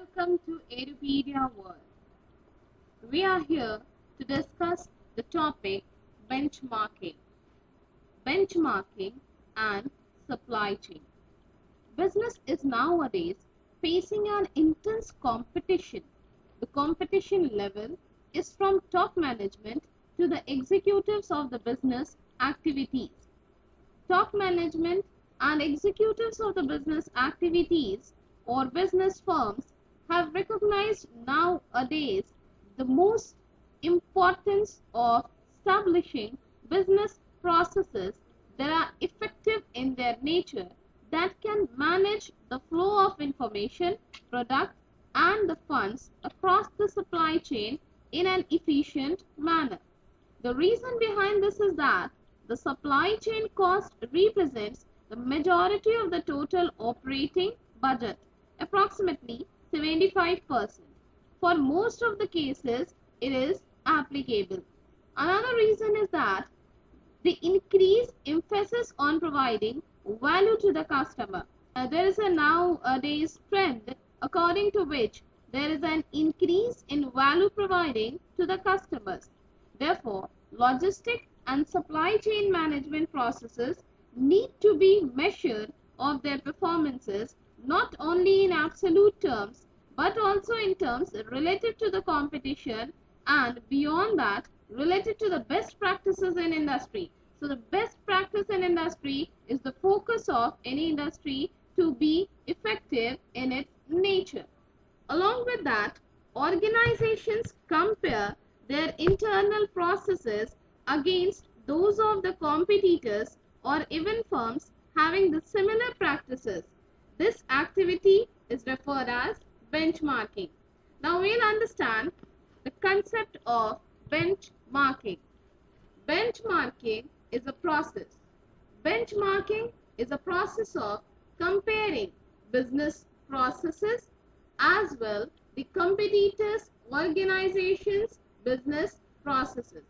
Welcome to Edupedia World. We are here to discuss the topic benchmarking. Benchmarking and supply chain. Business is nowadays facing an intense competition. The competition level is from top management to the executives of the business activities. Top management and executives of the business activities or business firms have recognized nowadays the most importance of establishing business processes that are effective in their nature, that can manage the flow of information, product and the funds across the supply chain in an efficient manner. The reason behind this is that the supply chain cost represents the majority of the total operating budget, approximately 75%. For most of the cases, it is applicable. Another reason is that the increased emphasis on providing value to the customer. There is a nowadays trend according to which there is an increase in value providing to the customers. Therefore, logistic and supply chain management processes need to be measured of their performances not only in absolute terms but also in terms related to the competition and beyond that related to the best practices in industry. So the best practice in industry is the focus of any industry to be effective in its nature. Along with that, organizations compare their internal processes against those of the competitors or even firms having the similar practices. This activity is referred as benchmarking. Now we'll understand the concept of benchmarking. Benchmarking is a process. Benchmarking is a process of comparing business processes as well the competitors' organizations' business processes.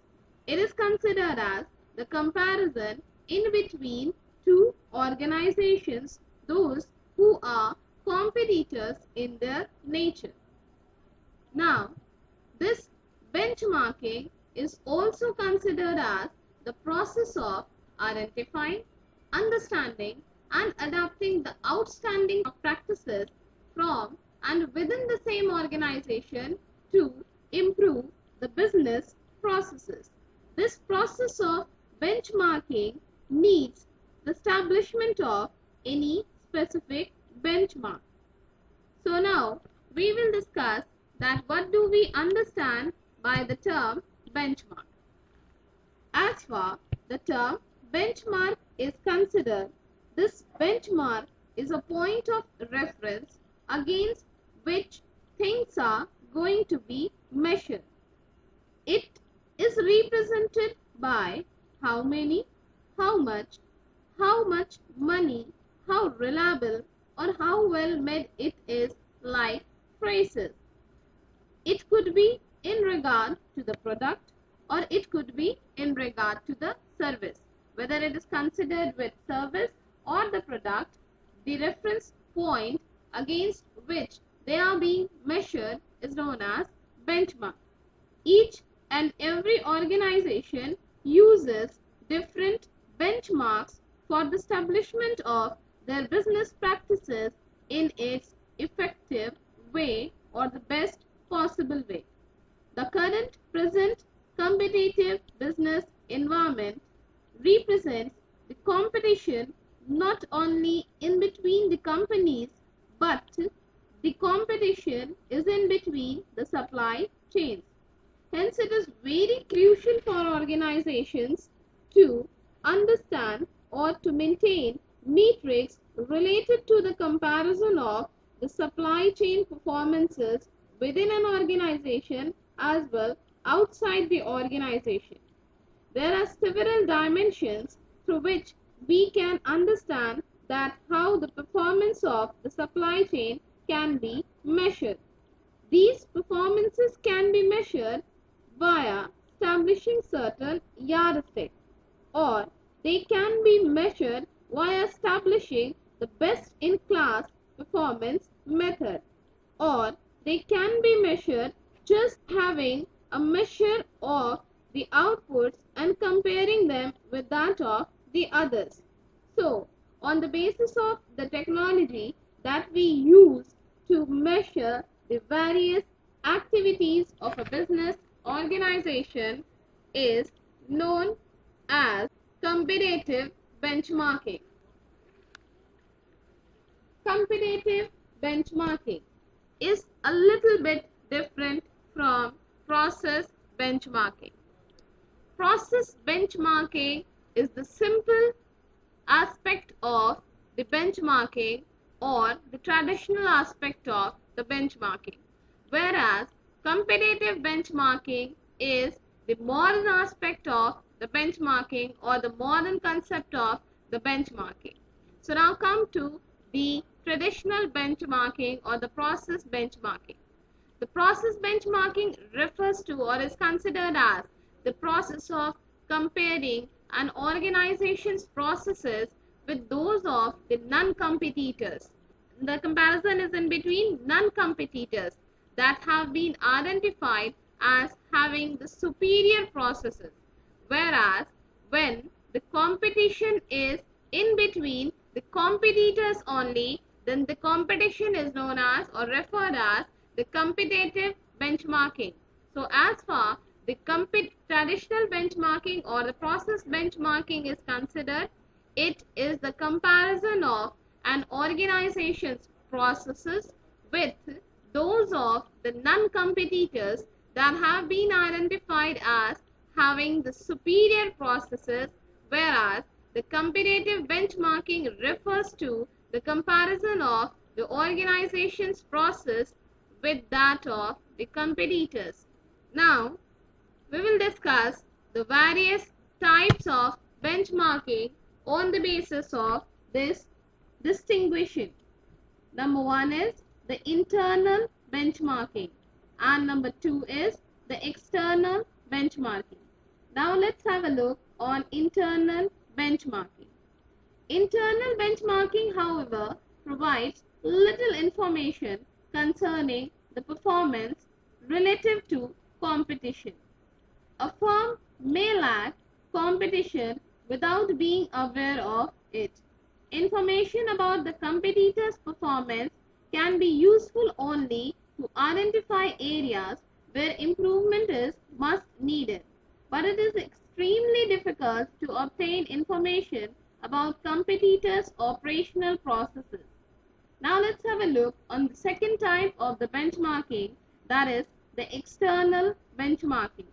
It is considered as the comparison in between two organizations, those who are competitors in their nature. Now, this benchmarking is also considered as the process of identifying, understanding and adapting the outstanding practices from and within the same organization to improve the business processes. This process of benchmarking needs the establishment of any specific benchmark. So now we will discuss that what do we understand by the term benchmark. As far the term benchmark is considered, this benchmark is a point of reference against which things are going to be measured. It is represented by how many, how much money, how reliable or how well made it is, like phrases. It could be in regard to the product or it could be in regard to the service. Whether it is considered with service or the product, the reference point against which they are being measured is known as benchmark. Each and every organization uses different benchmarks for the establishment of their business practices in its effective way or the best possible way. The current present competitive business environment represents the competition not only in between the companies but the competition is in between the supply chains. Hence, it is very crucial for organizations to understand or to maintain metrics related to the comparison of the supply chain performances within an organization as well outside the organization. There are several dimensions through which we can understand that how the performance of the supply chain can be measured. These performances can be measured via establishing certain yardsticks, or they can be measured via establishing the best in class performance method, or they can be measured just having a measure of the outputs and comparing them with that of the others. So, on the basis of the technology that we use to measure the various activities of a business organization is known as competitive benchmarking. Competitive benchmarking is a little bit different from process benchmarking. Process benchmarking is the simple aspect of the benchmarking or the traditional aspect of the benchmarking, whereas competitive benchmarking is the modern aspect of the benchmarking or the modern concept of the benchmarking. So now come to the traditional benchmarking or the process benchmarking. The process benchmarking refers to or is considered as the process of comparing an organization's processes with those of the non-competitors. The comparison is in between non-competitors that have been identified as having the superior processes, whereas when the competition is in between the competitors only, then the competition is known as or referred as the competitive benchmarking. So as far the traditional benchmarking or the process benchmarking is considered, it is the comparison of an organization's processes with those of the non-competitors that have been identified as having the superior processes, whereas the competitive benchmarking refers to the comparison of the organization's process with that of the competitors. Now, we will discuss the various types of benchmarking on the basis of this distinguishing. Number one is the internal benchmarking and number two is the external benchmarking. Now let's have a look on internal benchmarking. Internal benchmarking, however, provides little information concerning the performance relative to competition. A firm may lack competition without being aware of it. Information about the competitor's performance can be useful only to identify areas where improvement is much needed, but it is extremely difficult to obtain information about competitors' operational processes. Now let's have a look on the second type of the benchmarking, that is the external benchmarking.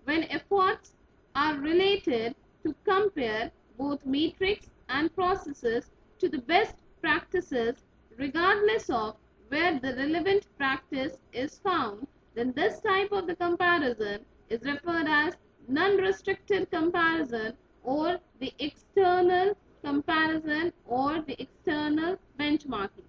When efforts are related to compare both metrics and processes to the best practices regardless of where the relevant practice is found, then this type of the comparison is referred as non-restricted comparison or the external comparison or the external benchmarking.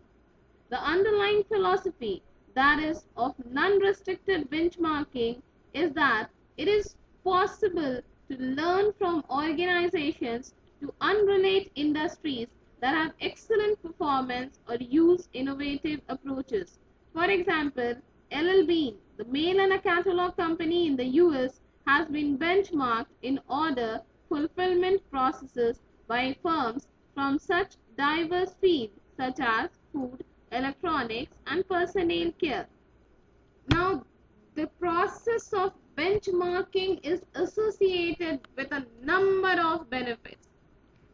The underlying philosophy, that is of non-restricted benchmarking, is that it is possible to learn from organizations to unrelated industries that have excellent performance or use innovative approaches. For example, LL Bean, the mail and a catalog company in the US, has been benchmarked in order fulfillment processes by firms from such diverse fields such as food, electronics, and personal care. Now, the process of benchmarking is associated with a number of benefits.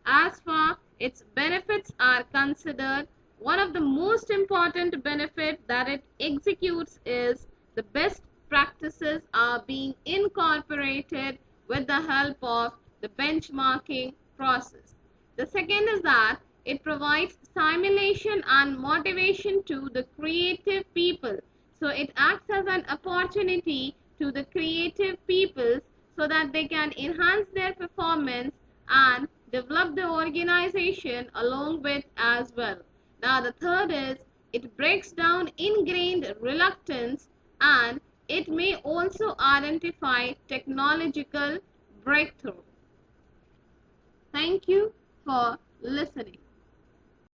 As far its benefits are considered, one of the most important benefits that it executes is the best practices are being incorporated with the help of the benchmarking process. The second is that it provides stimulation and motivation to the creative people. So it acts as an opportunity to the creative people so that they can enhance their performance and develop the organization along with as well. Now the third is it breaks down ingrained reluctance and it may also identify technological breakthrough. Thank you for listening.